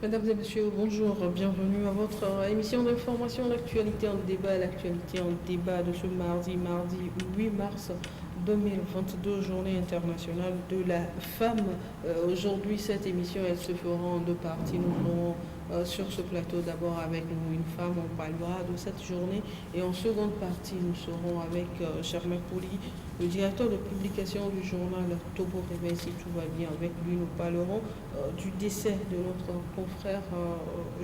Mesdames et messieurs, bonjour, bienvenue à votre émission d'information, l'actualité en débat de ce mardi 8 mars 2022, journée internationale de la femme. Aujourd'hui, cette émission, elle se fera en deux parties. Nous aurons sur ce plateau d'abord avec nous une femme, on parlera de cette journée, et en seconde partie, nous serons avec Germain Kouli, le directeur de publication du journal Togo Réveil. Si tout va bien avec lui, nous parlerons du décès de notre confrère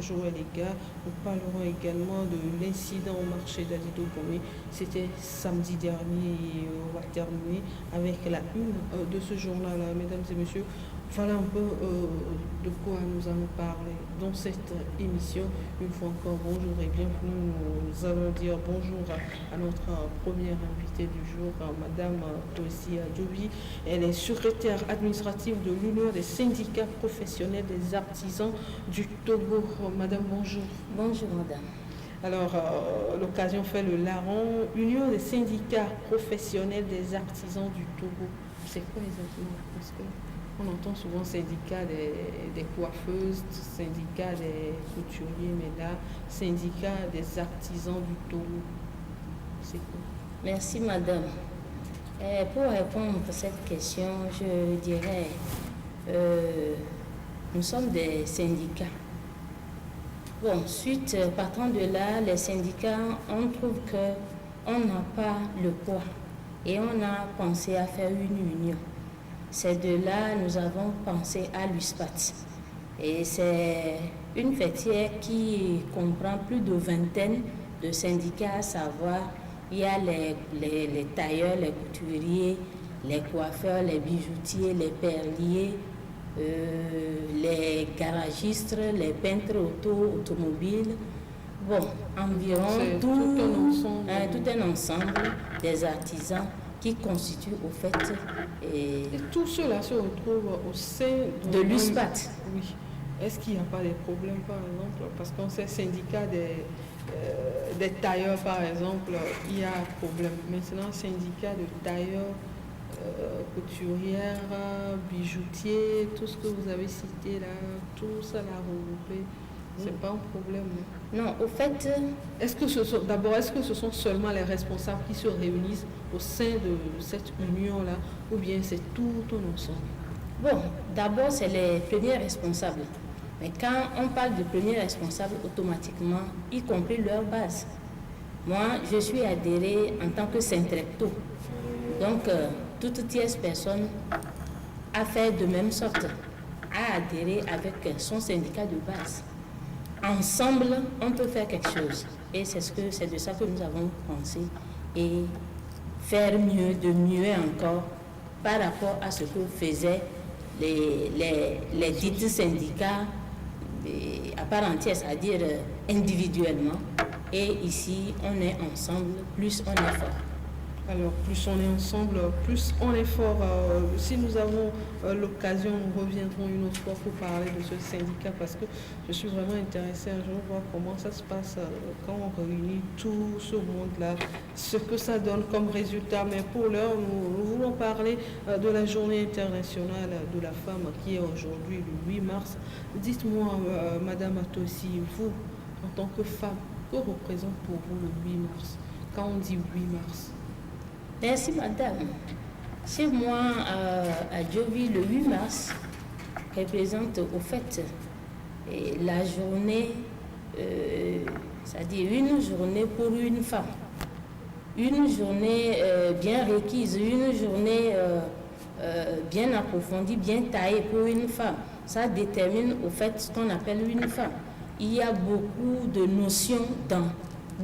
Joël Ega. Nous parlerons également de l'incident au marché d'Adido Gomé. C'était samedi dernier et on va terminer avec la une de ce journal. Mesdames et messieurs, voilà un peu de quoi nous allons parler dans cette émission. Une fois encore, bonjour et bienvenue. Nous allons dire bonjour à notre première invitée du jour, Madame Tosi Adjobi. Elle est secrétaire administrative de l'Union des syndicats professionnels des artisans du Togo. Madame, bonjour. Bonjour, madame. Alors, l'occasion fait le larron. Union des syndicats professionnels des artisans du Togo. C'est quoi exactement? Parce que on entend souvent syndicat des coiffeuses, syndicat des couturiers, mais là, syndicat des artisans du Togo. C'est quoi? Merci, madame. Pour répondre à cette question, je dirais, nous sommes des syndicats. Bon, partant de là, les syndicats, on trouve qu'on n'a pas le poids et on a pensé à faire une union. C'est de là nous avons pensé à l'USPAT. Et c'est une fêtière qui comprend plus de vingtaine de syndicats, à savoir, il y a les tailleurs, les couturiers, les coiffeurs, les bijoutiers, les perliers, les garagistes, les peintres automobiles. Bon, environ tout un ensemble des artisans qui constitue au fait... Et tout cela se retrouve au sein de l'USPAT. Oui. Est-ce qu'il n'y a pas des problèmes, par exemple? Parce qu'on sait, syndicat des tailleurs, par exemple, il y a problème. Maintenant, syndicat de tailleurs, couturières, bijoutiers, tout ce que vous avez cité là, tout ça l'a regroupé. C'est pas un problème. Non, au fait... Est-ce que ce sont seulement les responsables qui se réunissent au sein de cette union-là, ou bien c'est tout un ensemble? Bon, d'abord, c'est les premiers responsables. Mais quand on parle de premiers responsables, automatiquement, y compris leur base. Moi, je suis adhérée en tant que syntrecto. Donc, toute tierce personne a fait de même sorte, a adhéré avec son syndicat de base. Ensemble, on peut faire quelque chose. Et c'est de ça que nous avons pensé. Et faire mieux, de mieux encore, par rapport à ce que faisaient les dits syndicats à part entière, c'est-à-dire individuellement. Et ici, on est ensemble, plus on est fort. Alors, plus on est ensemble, plus on est fort. Si nous avons l'occasion, nous reviendrons une autre fois pour parler de ce syndicat, parce que je suis vraiment intéressée un jour voir comment ça se passe quand on réunit tout ce monde-là, ce que ça donne comme résultat. Mais pour l'heure, nous voulons parler de la journée internationale de la femme qui est aujourd'hui le 8 mars. Dites-moi, Madame Atossi, vous, en tant que femme, que représente pour vous le 8 mars? Quand on dit 8 mars? Merci, madame. Chez moi, à Djovi, le 8 mars représente au fait la journée, c'est-à-dire une journée pour une femme. Une journée bien requise, une journée bien approfondie, bien taillée pour une femme. Ça détermine au fait ce qu'on appelle une femme. Il y a beaucoup de notions dans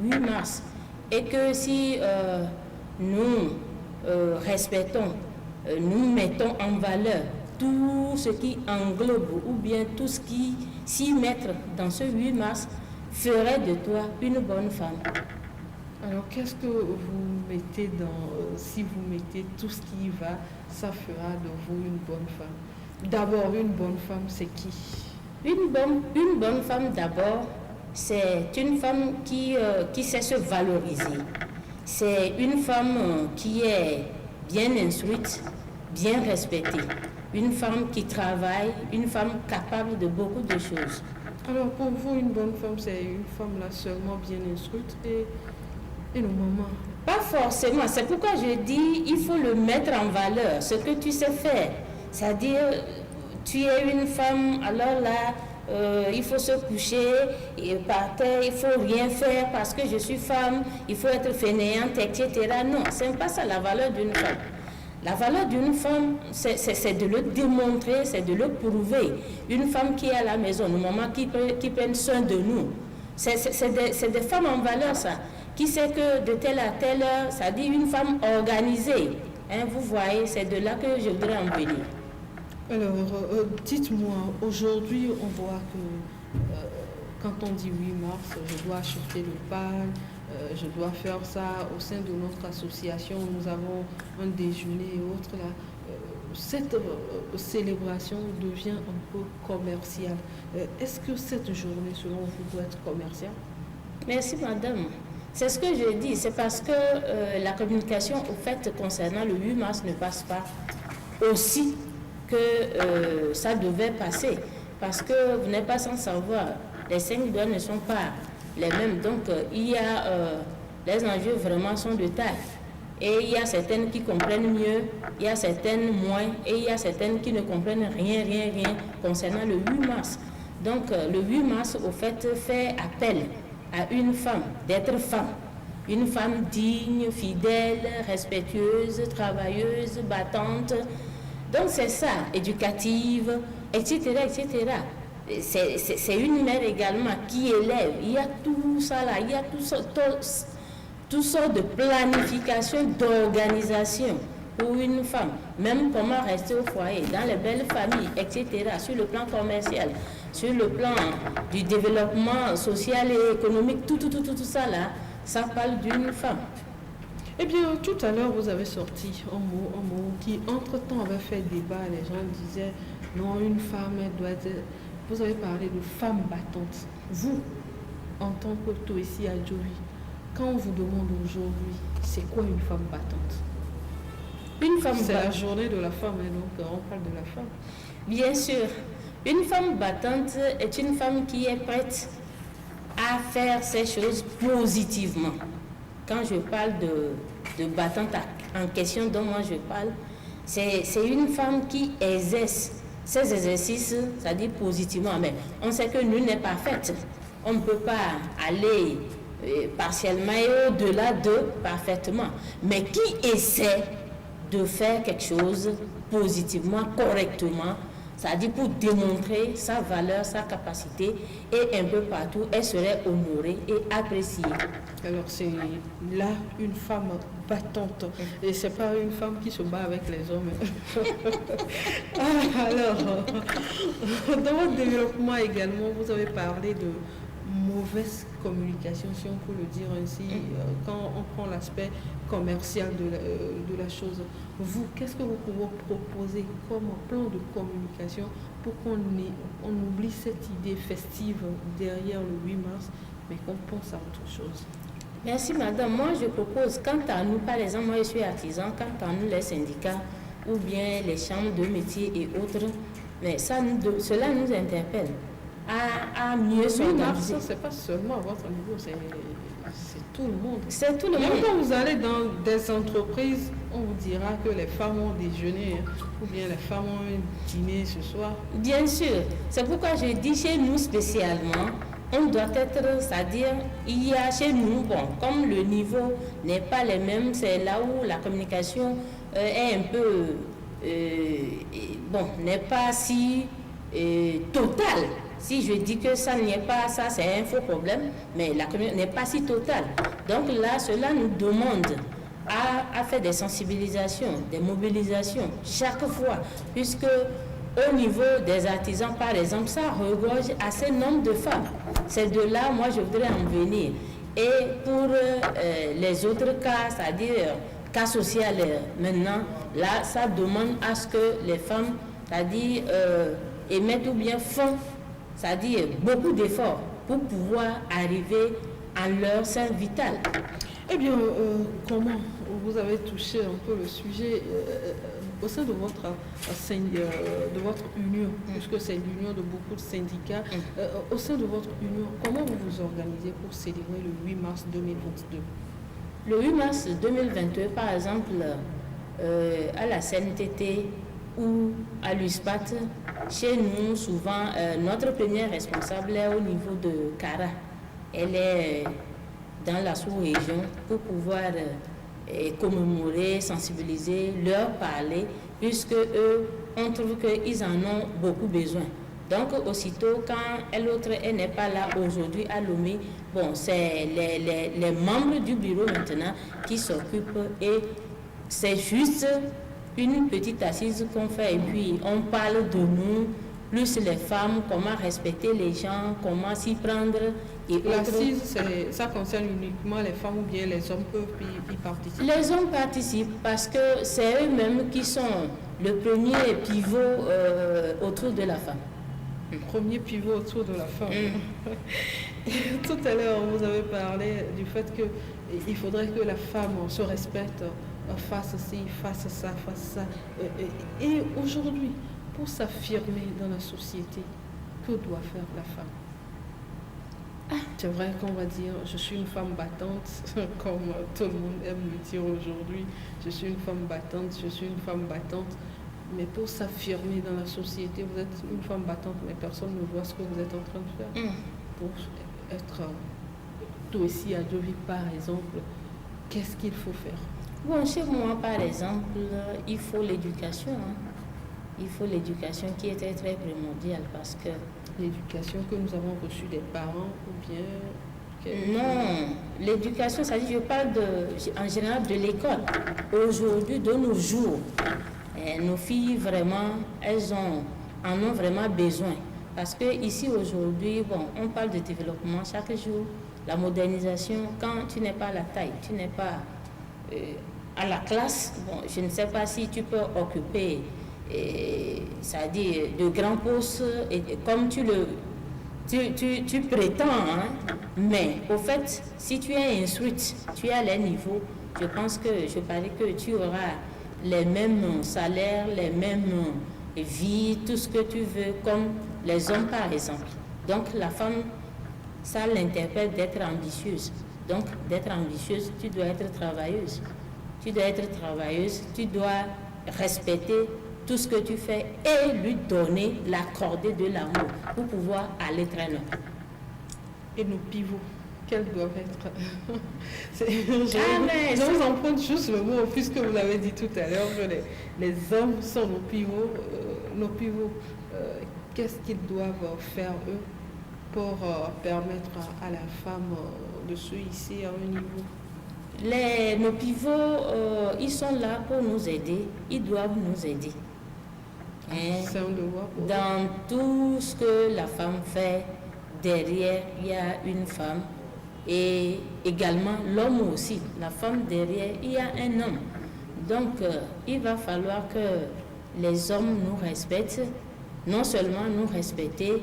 8 mars. Et que si... nous respectons, nous mettons en valeur tout ce qui englobe ou bien tout ce qui s'y mettre dans ce 8 mars ferait de toi une bonne femme. Alors qu'est-ce que vous mettez si vous mettez tout ce qui y va, ça fera de vous une bonne femme? D'abord, une bonne femme, c'est qui? Une bonne femme d'abord, c'est une femme qui sait se valoriser. C'est une femme qui est bien instruite, bien respectée, une femme qui travaille, une femme capable de beaucoup de choses. Alors pour vous, une bonne femme, c'est une femme là seulement bien instruite et nos mamans. Pas forcément, c'est pourquoi je dis il faut le mettre en valeur, ce que tu sais faire. C'est-à-dire, tu es une femme, alors là, il faut se coucher et par terre, il faut rien faire parce que je suis femme, il faut être fainéante, etc. Non, ce n'est pas ça la valeur d'une femme. La valeur d'une femme, c'est de le démontrer, c'est de le prouver. Une femme qui est à la maison, nos mamans qui prennent soin de nous, c'est des femmes en valeur, ça. Qui sait que de telle à telle heure, ça dit une femme organisée. Hein, vous voyez, c'est de là que je voudrais en venir. Alors, dites-moi, aujourd'hui, on voit que quand on dit 8 mars, je dois acheter le pain, je dois faire ça au sein de notre association, nous avons un déjeuner et autres là. Cette célébration devient un peu commerciale. Est-ce que cette journée, selon vous, doit être commerciale? Merci, madame. C'est ce que je dis, c'est parce que la communication, au fait, concernant le 8 mars ne passe pas aussi que ça devait passer. Parce que vous n'êtes pas sans savoir, les 5 doigts ne sont pas les mêmes. Donc, il y a, les enjeux vraiment sont de taille. Et il y a certaines qui comprennent mieux, il y a certaines moins, et il y a certaines qui ne comprennent rien concernant le 8 mars. Donc, le 8 mars, au fait, fait appel à une femme, d'être femme. Une femme digne, fidèle, respectueuse, travailleuse, battante. Donc c'est ça, éducative, etc., etc. C'est une mère également qui élève. Il y a tout ça là, il y a toutes sortes de planification, d'organisation pour une femme. Même comment rester au foyer, dans les belles familles, etc., sur le plan commercial, sur le plan du développement social et économique, tout ça là, ça parle d'une femme. Eh bien, tout à l'heure, vous avez sorti un mot qui, entre-temps, avait fait débat. Les gens disaient, non, une femme, elle doit être... Vous avez parlé de femme battante. Vous, en tant que toi ici à Djovi, quand on vous demande aujourd'hui, c'est quoi une femme battante? Une femme c'est la journée de la femme, hein, donc on parle de la femme. Bien sûr. Une femme battante est une femme qui est prête à faire ces choses positivement. Quand je parle de battante en question dont moi je parle, c'est une femme qui exerce ces exercices, c'est-à-dire positivement. Mais on sait que nul n'est parfaite. On ne peut pas aller partiellement et au-delà de parfaitement. Mais qui essaie de faire quelque chose positivement, correctement, c'est-à-dire pour démontrer sa valeur, sa capacité, et un peu partout, elle serait honorée et appréciée. Alors c'est là une femme battante, et c'est pas une femme qui se bat avec les hommes. Alors, dans votre développement également, vous avez parlé de mauvaise communication, si on peut le dire ainsi, quand on prend l'aspect commercial de la chose. Vous, qu'est-ce que vous pouvez proposer comme plan de communication pour qu'on oublie cette idée festive derrière le 8 mars, mais qu'on pense à autre chose? Merci madame. Moi je propose, quant à nous, par exemple, moi je suis artisan, quant à nous les syndicats ou bien les chambres de métiers et autres, mais cela nous interpelle à mieux s'organiser. C'est pas seulement à votre niveau, c'est tout le monde. C'est tout le monde. Même quand vous allez dans des entreprises, on vous dira que les femmes ont déjeuné ou bien les femmes ont dîné ce soir. Bien sûr. C'est pourquoi je dis chez nous spécialement, on doit être, c'est-à-dire, il y a chez nous, bon, comme le niveau n'est pas le même, c'est là où la communication est un peu, bon, n'est pas si totale. Si je dis que ça n'est pas ça, c'est un faux problème, mais la communauté n'est pas si totale. Donc là, cela nous demande à faire des sensibilisations, des mobilisations chaque fois, puisque au niveau des artisans, par exemple, ça regorge assez nombre de femmes. C'est de là, moi, je voudrais en venir. Et pour les autres cas, c'est-à-dire cas social maintenant, là, ça demande à ce que les femmes, c'est-à-dire émettent ou bien font, c'est-à-dire beaucoup d'efforts pour pouvoir arriver en leur sein vital. Eh bien, comment vous avez touché un peu le sujet au sein de votre union, puisque c'est l'union de beaucoup de syndicats, au sein de votre union, comment vous vous organisez pour célébrer le 8 mars 2022? Le 8 mars 2022, par exemple, à la CNTT ou à l'USPAT, chez nous, souvent, notre première responsable est au niveau de Cara. Elle est dans la sous-région pour pouvoir commémorer, sensibiliser, leur parler, puisque eux, on trouve qu'ils en ont beaucoup besoin. Donc, aussitôt, quand elle n'est pas là aujourd'hui à Lomé, bon, c'est les membres du bureau maintenant qui s'occupent et c'est juste une petite assise qu'on fait et puis on parle de nous, plus les femmes, comment respecter les gens, comment s'y prendre. L'assise, ça concerne uniquement les femmes ou bien les hommes peuvent y participer? Les hommes participent parce que c'est eux-mêmes qui sont le premier pivot autour de la femme. Premier pivot autour de la femme. Tout à l'heure, vous avez parlé du fait qu'il faudrait que la femme se respecte, fasse ci, fasse ça, fasse ça. Et aujourd'hui, pour s'affirmer dans la société, que doit faire la femme? C'est vrai qu'on va dire, je suis une femme battante, comme tout le monde aime le dire aujourd'hui. Je suis une femme battante, je suis une femme battante. Mais pour s'affirmer dans la société, vous êtes une femme battante, mais personne ne voit ce que vous êtes en train de faire. Pour être aussi à Deauville, par exemple, qu'est-ce qu'il faut faire? Bon, chez moi, par exemple, il faut l'éducation. Il faut l'éducation qui est très, très primordiale parce que... L'éducation que nous avons reçue des parents ou bien... Non, l'éducation, ça dit, je parle en général de l'école. Aujourd'hui, de nos jours, nos filles, vraiment, elles en ont vraiment besoin. Parce que ici, aujourd'hui, bon, on parle de développement chaque jour, la modernisation, quand tu n'es pas à la taille, tu n'es pas à la classe, bon, je ne sais pas si tu peux occuper, c'est-à-dire de grands postes, comme tu prétends, hein, mais au fait, si tu es instruite, tu es à les niveaux, je parie que tu auras les mêmes salaires, les mêmes vies, tout ce que tu veux, comme les hommes par exemple. Donc la femme, ça l'interpelle d'être ambitieuse. Donc d'être ambitieuse, tu dois être travailleuse. Tu dois être travailleuse, tu dois respecter tout ce que tu fais et lui donner, l'accorder de l'amour pour pouvoir aller très loin. Et nos pivots, quels doivent être? Je vous emprunte juste le mot, puisque vous l'avez dit tout à l'heure, que les hommes sont nos pivots. Qu'est-ce qu'ils doivent faire, eux, pour permettre à la femme de se hisser à un niveau? Nos pivots, ils sont là pour nous aider, ils doivent nous aider. C'est un devoir pour dans tout ce que la femme fait, derrière, il y a une femme. Et également l'homme aussi. La femme derrière, il y a un homme. Donc, il va falloir que les hommes nous respectent. Non seulement nous respecter,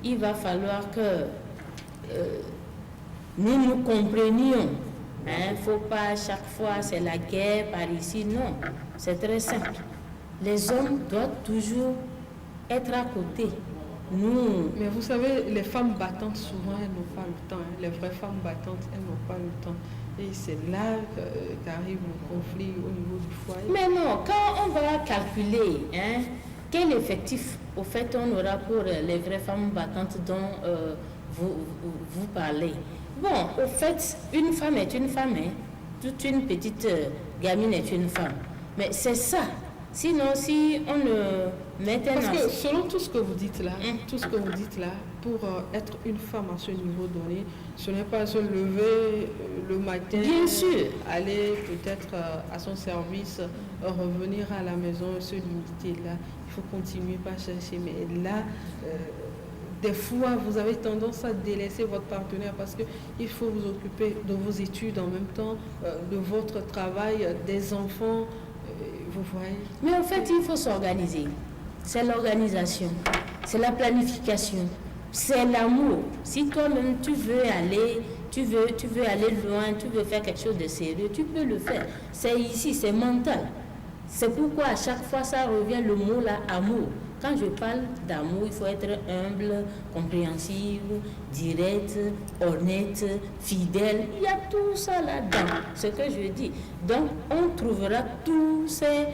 il va falloir que nous nous comprenions. Il ne faut pas chaque fois c'est la guerre par ici, non. C'est très simple. Les hommes doivent toujours être à côté. Mais vous savez, les femmes battantes, souvent, elles n'ont pas le temps. Les vraies femmes battantes, elles n'ont pas le temps. Et c'est là qu'arrive le conflit au niveau du foyer. Mais non, quand on va calculer, quel effectif, au fait, on aura pour les vraies femmes battantes dont vous parlez. Bon, au fait, une femme est une femme, toute une petite gamine est une femme. Mais c'est ça. Sinon, si on ne mettait... Parce que selon tout ce que vous dites là, pour être une femme à ce niveau donné, ce n'est pas se lever le matin, bien sûr, aller peut-être à son service, revenir à la maison, se limiter là. Il faut continuer, pas chercher. Mais là, des fois, vous avez tendance à délaisser votre partenaire parce qu'il faut vous occuper de vos études en même temps, de votre travail, des enfants. Vous voyez. Mais en fait, il faut s'organiser. C'est l'organisation, c'est la planification, c'est l'amour. Si toi-même tu veux aller tu veux aller loin, tu veux faire quelque chose de sérieux, tu peux le faire. C'est ici, c'est mental. C'est pourquoi à chaque fois ça revient le mot là, amour. Quand je parle d'amour, il faut être humble, compréhensif, direct, honnête, fidèle. Il y a tout ça là-dedans, ce que je dis. Donc, on trouvera toutes ces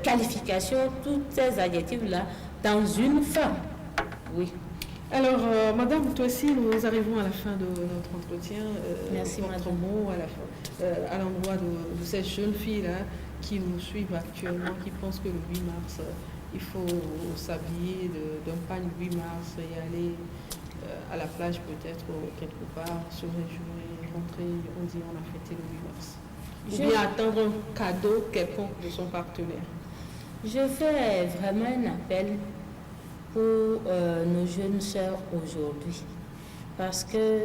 qualifications, tous ces adjectifs-là dans une femme. Oui. Alors, Madame, toi aussi, nous arrivons à la fin de notre entretien. Merci, votre Madame. mot à l'endroit de ces jeunes filles-là qui nous suivent actuellement, qui pensent que le 8 mars, il faut s'habiller d'un pagne 8 mars et aller à la plage peut-être quelque part, se réjouir, rentrer, on dit on a fêté le 8 mars. Ou bien attendre un cadeau quelconque de son partenaire. Je fais vraiment un appel pour nos jeunes sœurs aujourd'hui. Parce que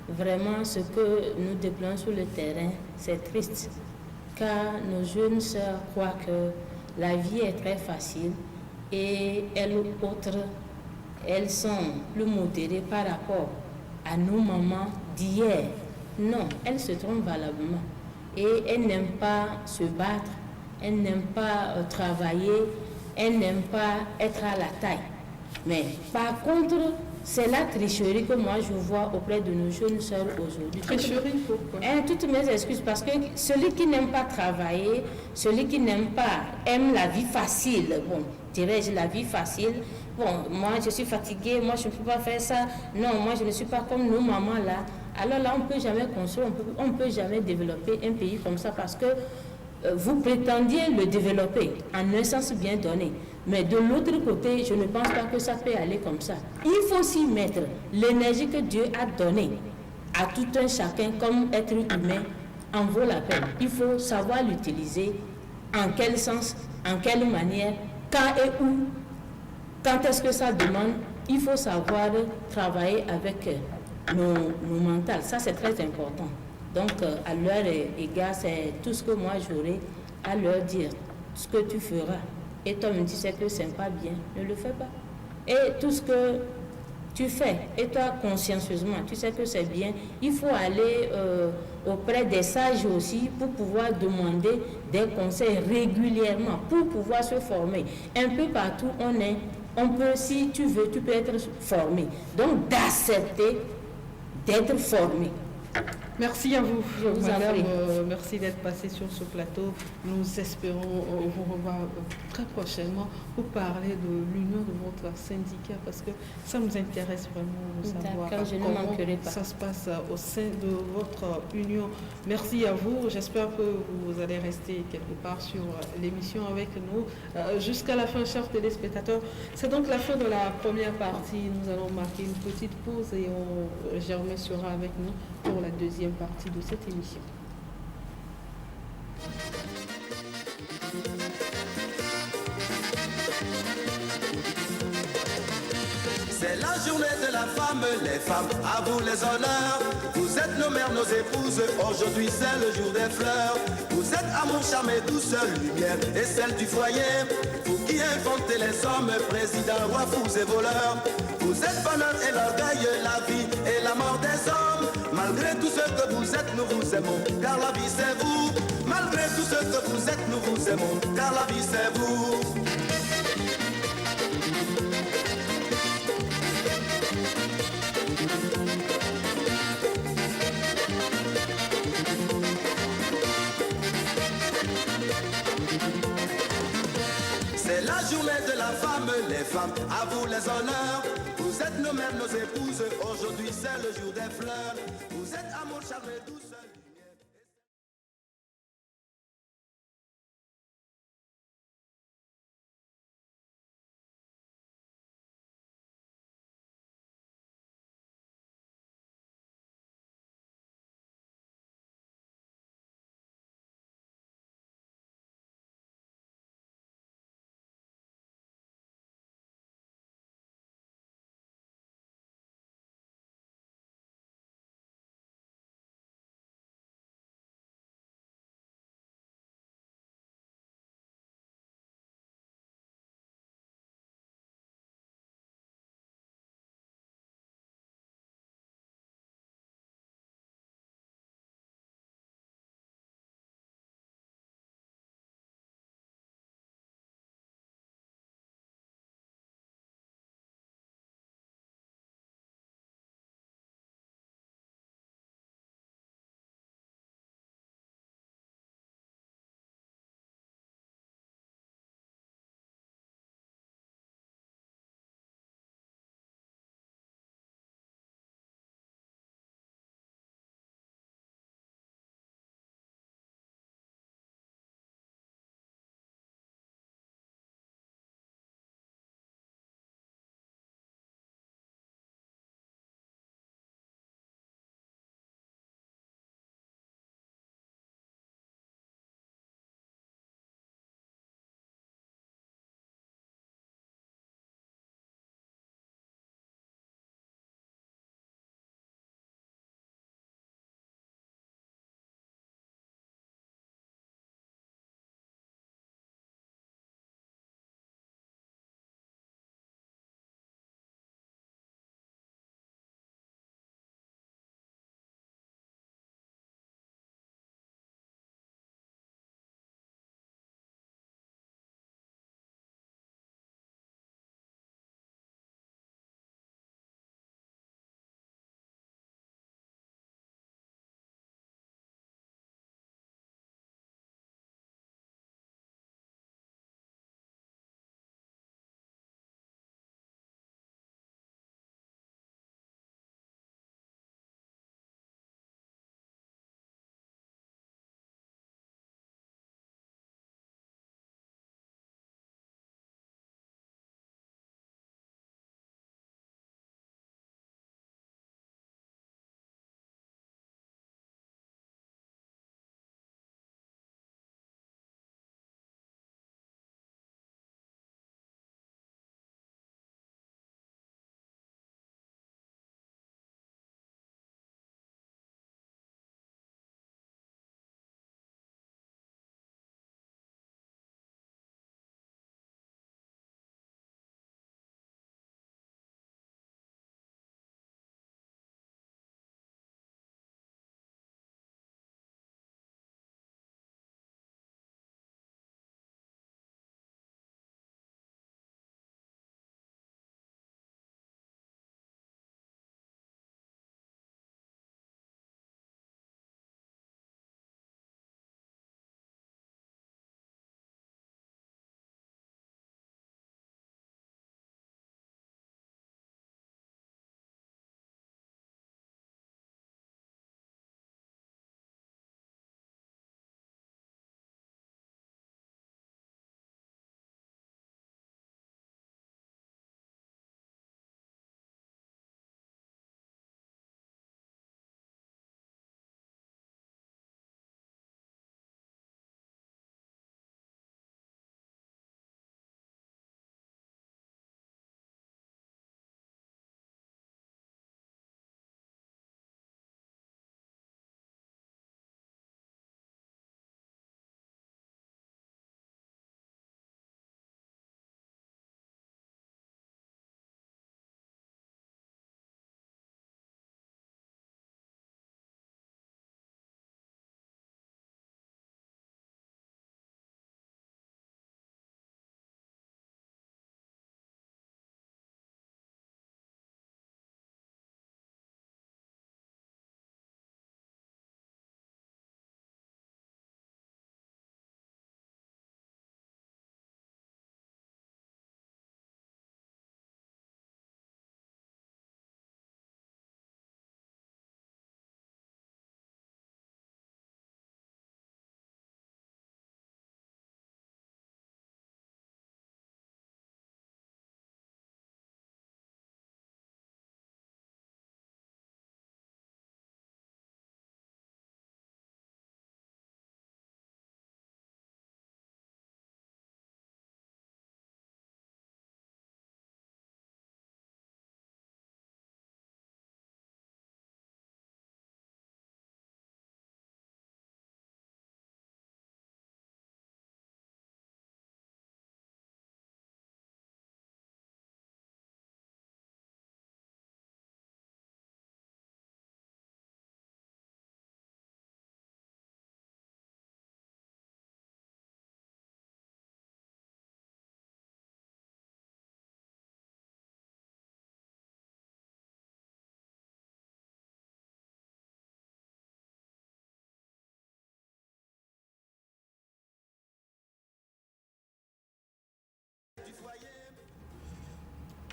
vraiment ce que nous déplorons sur le terrain, c'est triste. Car nos jeunes sœurs croient que la vie est très facile et elles autres, elles sont plus modérées par rapport à nos mamans d'hier. Non, elles se trompent valablement. Et elles n'aiment pas se battre, elles n'aiment pas travailler, elles n'aiment pas être à la taille. Mais par contre, c'est la tricherie que moi je vois auprès de nos jeunes sœurs aujourd'hui. Tricherie, pourquoi? Toutes mes excuses, parce que celui qui n'aime pas travailler, celui qui n'aime pas, aime la vie facile. Bon, dirais-je la vie facile. Bon, moi je suis fatiguée, moi je ne peux pas faire ça. Non, moi je ne suis pas comme nos mamans là. Alors là, on ne peut jamais construire, on ne peut jamais développer un pays comme ça parce que vous prétendiez le développer en un sens bien donné. Mais de l'autre côté, je ne pense pas que ça peut aller comme ça. Il faut s'y mettre. L'énergie que Dieu a donnée à tout un chacun comme être humain en vaut la peine. Il faut savoir l'utiliser, en quel sens, en quelle manière, quand et où, quand est-ce que ça demande. Il faut savoir travailler avec nos mentales. Ça, c'est très important. Donc, à leur égard, c'est tout ce que moi j'aurai à leur dire. Ce que tu feras. Et toi, tu sais que c'est pas bien, ne le fais pas. Et tout ce que tu fais, et toi, consciencieusement, tu sais que c'est bien, il faut aller auprès des sages aussi pour pouvoir demander des conseils régulièrement, pour pouvoir se former. Un peu partout, on peut, si tu veux, tu peux être formé. Donc, d'accepter d'être formé. Merci à vous, Je vous madame. en prie. Merci d'être passée sur ce plateau. Nous espérons vous revoir très prochainement pour parler de l'union de votre syndicat parce que ça nous intéresse vraiment de savoir Je ne comment manquerai pas. ça se passe au sein de votre union. Merci à vous. J'espère que vous allez rester quelque part sur l'émission avec nous jusqu'à la fin, chers téléspectateurs. C'est donc la fin de la première partie. Nous allons marquer une petite pause et Germain sera avec nous pour la deuxième partie de cette émission. C'est la journée de la femme, les femmes, à vous les honneurs. Vous êtes nos mères, nos épouses, aujourd'hui c'est le jour des fleurs. Vous êtes amour, charme et douceur, lumière et celle du foyer. Vous qui inventez les hommes, présidents, rois, fous et voleurs. Vous êtes bonheur et l'orgueil, la vie et la mort des hommes. Malgré tout ce que vous êtes, nous vous aimons, car la vie c'est vous. Malgré tout ce que vous êtes, nous vous aimons, car la vie c'est vous. C'est la journée de la femme, les femmes, à vous les honneurs. Vous êtes nos mères, nos épouses, aujourd'hui c'est le jour des fleurs. Vous êtes amour, charme et douceur.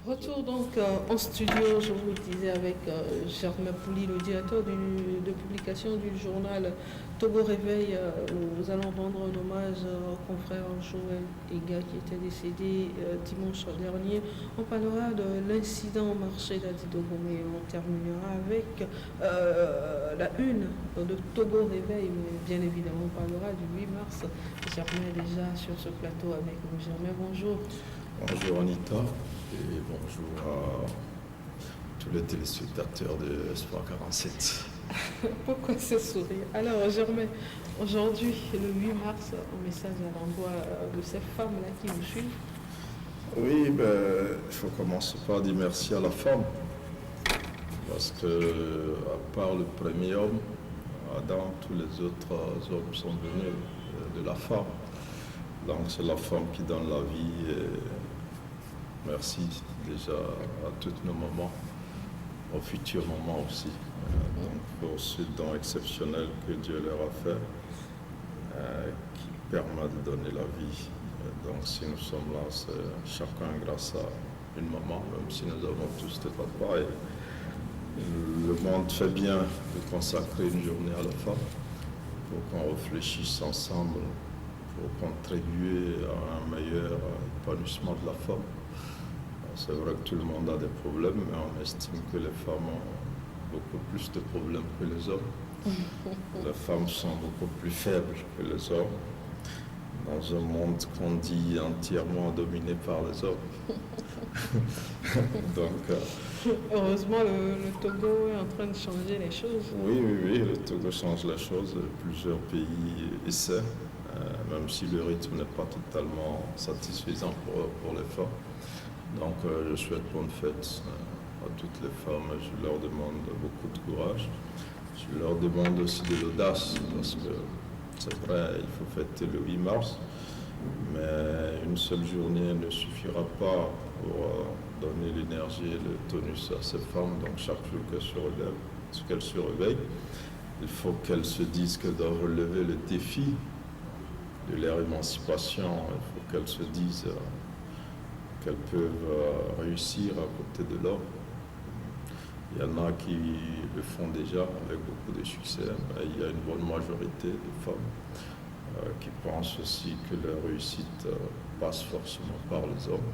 Retour donc en studio, je vous le disais, avec Germain Pouli, le directeur de publication du journal Togo Réveil. Nous allons rendre un hommage au confrère Joël Ega qui était décédé dimanche dernier. On parlera de l'incident au marché d'Adidogo, mais on terminera avec la une de Togo Réveil, mais bien évidemment on parlera du 8 mars. Germain est déjà sur ce plateau avec nous. Germain, bonjour. Bonjour Anita et bonjour à tous les téléspectateurs de Espoir 47. Pourquoi ce sourire? Alors Germain, aujourd'hui, le 8 mars, un message à l'endroit de ces femmes-là qui vous suivent. Oui, il faut commencer par dire merci à la femme. Parce que, à part le premier homme, Adam, tous les autres hommes sont venus de la femme. Donc c'est la femme qui donne la vie. Et merci déjà à tous nos mamans, aux futurs mamans aussi. Donc pour ce don exceptionnel que Dieu leur a fait, qui permet de donner la vie. Donc si nous sommes là, c'est chacun grâce à une maman, même si nous avons tous des papas. Et le monde fait bien de consacrer une journée à la femme pour qu'on réfléchisse ensemble pour contribuer à un meilleur épanouissement de la femme. C'est vrai que tout le monde a des problèmes, mais on estime que les femmes ont beaucoup plus de problèmes que les hommes. Les femmes sont beaucoup plus faibles que les hommes, dans un monde qu'on dit entièrement dominé par les hommes. Donc, heureusement, le Togo est en train de changer les choses. Oui, le Togo change les choses. Plusieurs pays essaient, même si le rythme n'est pas totalement satisfaisant pour les femmes. Donc je souhaite bonne fête à toutes les femmes. Je leur demande beaucoup de courage. Je leur demande aussi de l'audace, parce que c'est vrai, il faut fêter le 8 mars, mais une seule journée ne suffira pas pour donner l'énergie et le tonus à ces femmes. Donc chaque jour qu'elles se réveillent, il faut qu'elles se disent qu'elles doivent relever le défi de leur émancipation. Il faut qu'elles se disent qu'elles peuvent réussir à côté de l'homme. Il y en a qui le font déjà avec beaucoup de succès, mais il y a une bonne majorité de femmes qui pensent aussi que leur réussite passe forcément par les hommes,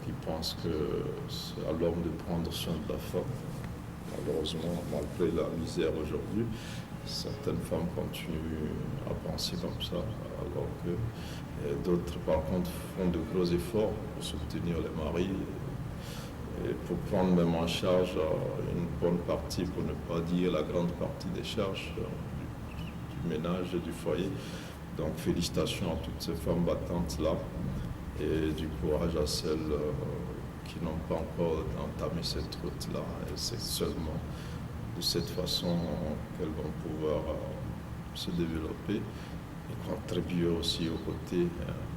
qui pensent que c'est à l'homme de prendre soin de la femme. Malheureusement, malgré la misère aujourd'hui, certaines femmes continuent à penser comme ça, alors que d'autres, par contre, font de gros efforts pour soutenir les maris et pour prendre même en charge une bonne partie, pour ne pas dire la grande partie des charges du ménage et du foyer. Donc félicitations à toutes ces femmes battantes-là et du courage à celles qui n'ont pas encore entamé cette route-là. Et c'est seulement de cette façon qu'elles vont pouvoir se développer et contribuer aussi aux côtés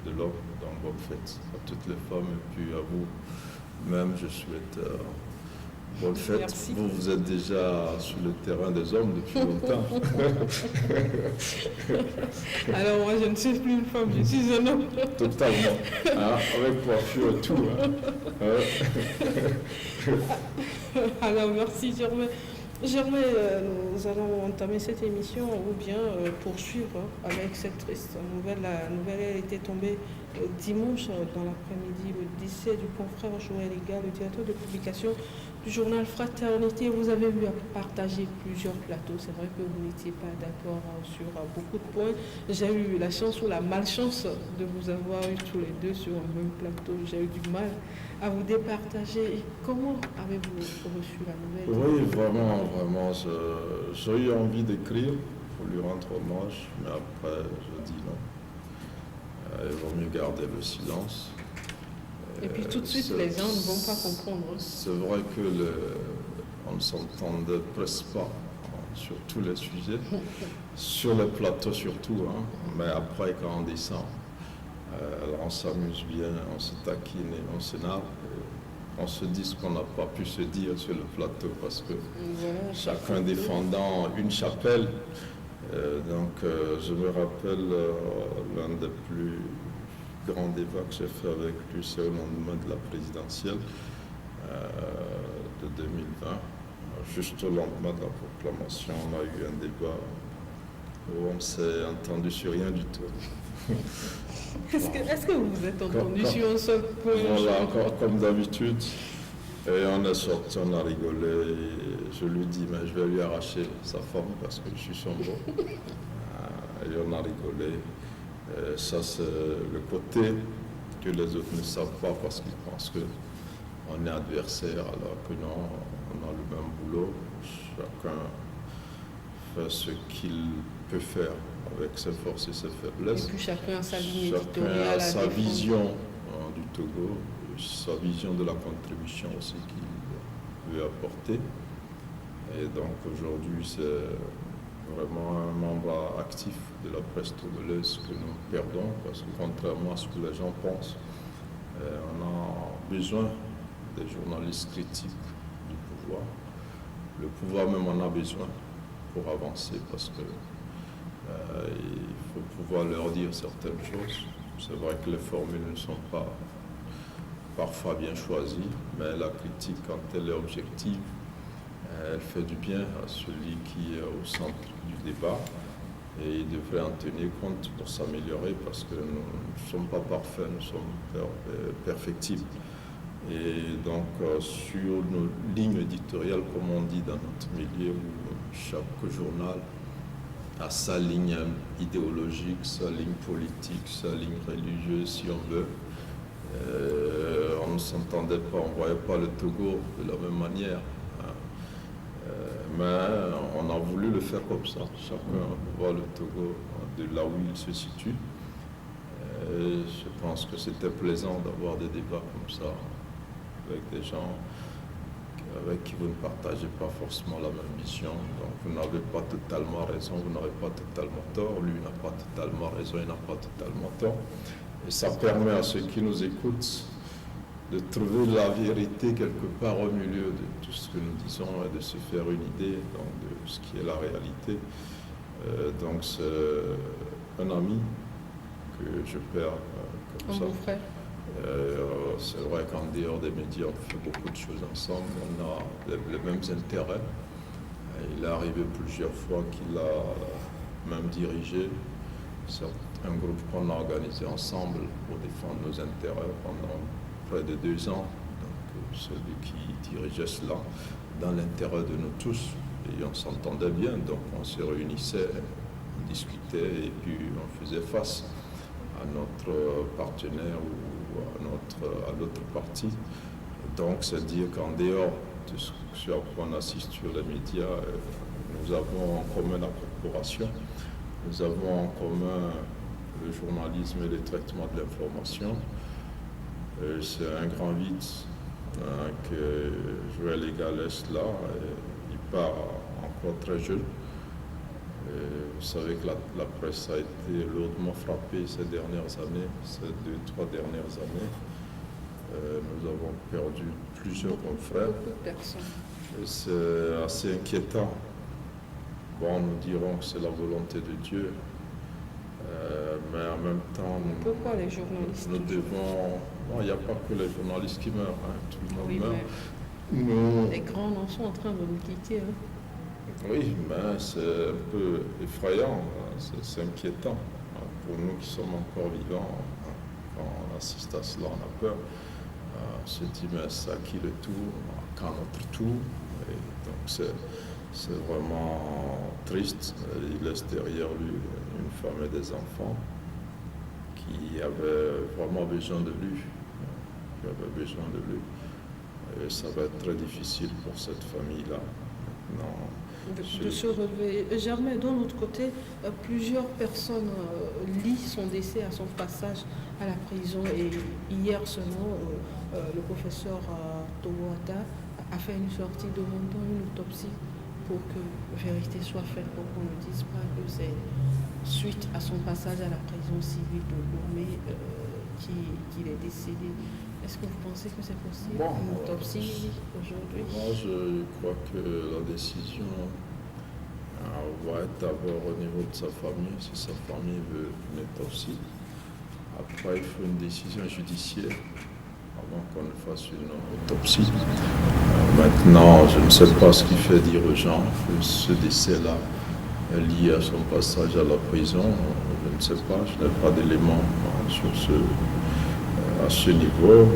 de l'homme. Donc bonne fête à toutes les femmes et puis à vous-même, je souhaite bonne fête. Merci. Vous êtes déjà sur le terrain des hommes depuis longtemps. Alors moi, je ne suis plus une femme, je suis un homme. Totalement. Hein, avec coiffure et tout. Alors merci Germain. Germain, nous allons entamer cette émission ou bien poursuivre avec cette triste nouvelle. La nouvelle elle était tombée dimanche dans l'après-midi, le décès du confrère Joël Ega, le directeur de publication du journal Fraternité. Vous avez eu à partager plusieurs plateaux. C'est vrai que vous n'étiez pas d'accord sur beaucoup de points. J'ai eu la chance ou la malchance de vous avoir eu tous les deux sur un même plateau. J'ai eu du mal à vous départager. Comment avez-vous reçu la nouvelle? Oui, vraiment, j'ai eu envie d'écrire pour lui rendre hommage, mais après, je dis non. Il vaut mieux garder le silence. Et puis tout de suite, les gens ne vont pas comprendre. C'est vrai que on ne s'entendait presque pas sur tous les sujets, sur le plateau surtout, hein. Mais après, quand on descend, on s'amuse bien, on se taquine et on s'énerve. On se dit ce qu'on n'a pas pu se dire sur le plateau parce que Voilà, chacun défendant une chapelle. Donc je me rappelle l'un des plus grand débat que j'ai fait avec lui, c'est au lendemain de la présidentielle de 2020. Juste au lendemain de la proclamation, on a eu un débat où on s'est entendu sur rien du tout. Est-ce que vous vous êtes entendu sur un seul point? Voilà, encore comme d'habitude. Et on est sorti, on a rigolé. Et je lui dis, mais je vais lui arracher sa femme parce que je suis son beau. Et on a rigolé. Et ça, c'est le côté que les autres ne savent pas parce qu'ils pensent qu'on est adversaire, alors que non, on a le même boulot. Chacun fait ce qu'il peut faire avec ses forces et ses faiblesses. Et puis chacun a sa ligne Chacun éditoriale a à sa défendre. vision du Togo, sa vision de la contribution aussi qu'il veut apporter. Et donc aujourd'hui, c'est vraiment un membre actif de la presse togolaise que nous perdons, parce que contrairement à ce que les gens pensent, on a besoin des journalistes critiques du pouvoir. Le pouvoir même en a besoin pour avancer, parce que il faut pouvoir leur dire certaines choses. C'est vrai que les formules ne sont pas parfois bien choisies, mais la critique, quand elle est objective, elle fait du bien à celui qui est au centre du débat, et il devrait en tenir compte pour s'améliorer, parce que nous ne sommes pas parfaits, nous sommes perfectibles. Et donc sur nos lignes éditoriales, comme on dit dans notre milieu, où chaque journal a sa ligne idéologique, sa ligne politique, sa ligne religieuse, si on veut. On ne s'entendait pas, on ne voyait pas le Togo de la même manière. Mais on a voulu le faire comme ça. Chacun voit le Togo de là où il se situe. Et je pense que c'était plaisant d'avoir des débats comme ça avec des gens avec qui vous ne partagez pas forcément la même vision. Donc vous n'avez pas totalement raison, vous n'avez pas totalement tort, lui n'a pas totalement raison, il n'a pas totalement tort. Et ça permet à ceux qui nous écoutent de trouver la vérité quelque part au milieu de tout ce que nous disons et de se faire une idée donc, de ce qui est la réalité. Donc c'est un ami que je perds comme ça. Mon frère. C'est vrai qu'en dehors des médias, on fait beaucoup de choses ensemble, on a les mêmes intérêts. Il est arrivé plusieurs fois qu'il a même dirigé un groupe qu'on a organisé ensemble pour défendre nos intérêts pendant près de 2 ans. Donc celui qui dirigeait cela dans l'intérêt de nous tous. Et on s'entendait bien, donc on se réunissait, on discutait et puis on faisait face à notre partenaire ou à l'autre parti. Donc, c'est dire qu'en dehors de ce sur quoi on assiste sur les médias, nous avons en commun la corporation, nous avons en commun le journalisme et le traitement de l'information. C'est un grand vide que Joël Egal est là. Il part encore très jeune. Vous savez que la presse a été lourdement frappée ces dernières années, ces 2-3 dernières années. Nous avons perdu plusieurs confrères. Beaucoup de personnes. Et c'est assez inquiétant. Bon, nous dirons que c'est la volonté de Dieu, mais en même temps, Pourquoi les journalistes? nous devons... Bon, il n'y a pas que les journalistes qui meurent, hein, tout le monde Oui, meurt. mais Nous... les grands noms sont en train de nous quitter. Hein. Oui, mais c'est un peu effrayant, c'est inquiétant. Pour nous qui sommes encore vivants, quand on assiste à cela, on a peur. On se dit, mais c'est à qui le tour? Quand notre tour? Et donc c'est vraiment triste. Il laisse derrière lui une femme et des enfants qui avaient vraiment besoin de lui. Qui avaient besoin de lui. Et ça va être très difficile pour cette famille-là. De se relever. Germain, d'un autre côté, plusieurs personnes lient son décès à son passage à la prison. Et hier seulement, le professeur Towata a fait une sortie demandant une autopsie pour que vérité soit faite, pour qu'on ne dise pas que c'est suite à son passage à la prison civile de Lomé qu'il est décédé. Est-ce que vous pensez que c'est possible, une autopsie aujourd'hui? Moi, je crois que la décision va être d'abord au niveau de sa famille, si sa famille veut une autopsie. Après, il faut une décision judiciaire avant qu'on ne fasse une autopsie. Maintenant, je ne sais pas ce qui fait dire aux gens que ce décès-là est lié à son passage à la prison. Je ne sais pas, je n'ai pas d'éléments à ce niveau.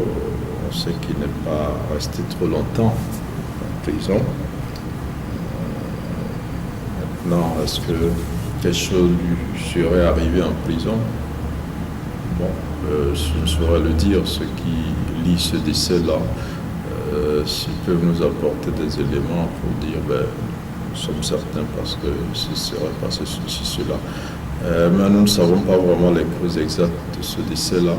On sait qu'il n'est pas resté trop longtemps en prison. Maintenant, est-ce que quelque chose lui serait arrivé en prison? Bon, je ne saurais le dire. Ceux qui lisent ce décès-là, s'ils peuvent nous apporter des éléments pour dire, nous sommes certains parce que ce serait passé ceci, cela. Mais nous ne savons pas vraiment les causes exactes de ce décès-là.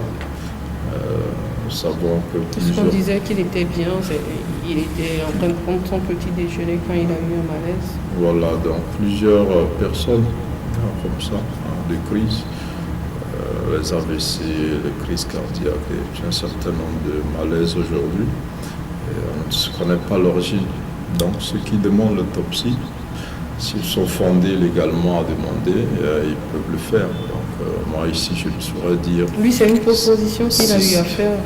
Nous savons que plusieurs... On disait qu'il était bien, il était en train de prendre son petit déjeuner quand il a eu un malaise. Voilà, donc plusieurs personnes comme ça, des crises, les AVC, les crises cardiaques, et un certain nombre de malaises aujourd'hui. On ne connaît pas l'origine. Donc ceux qui demandent l'autopsie, s'ils sont fondés légalement à demander, ils peuvent le faire. Donc moi ici je ne saurais dire... Lui c'est une proposition qu'il a eu à faire.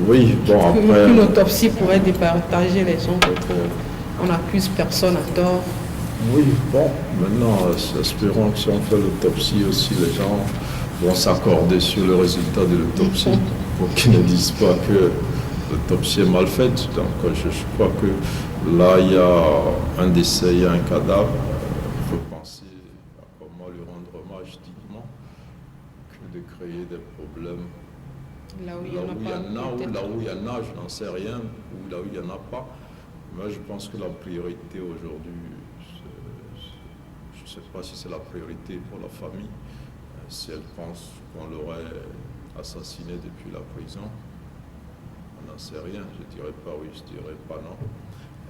Oui, bon après... Une autopsie pourrait départager les gens, on n'accuse personne à tort. Oui, bon, maintenant espérons que si on fait l'autopsie aussi, les gens vont s'accorder sur le résultat de l'autopsie pour qu'ils ne disent pas que l'autopsie est mal faite. Donc je crois que là, il y a un décès, il y a un cadavre. Il faut penser à comment lui rendre hommage dignement que de créer des problèmes là où il y en a, ou là où il y en a, je n'en sais rien, ou là où il n'y en a pas. Mais je pense que la priorité aujourd'hui, je ne sais pas si c'est la priorité pour la famille, si elle pense qu'on l'aurait assassiné depuis la prison. On n'en sait rien, je ne dirais pas oui, je ne dirais pas non.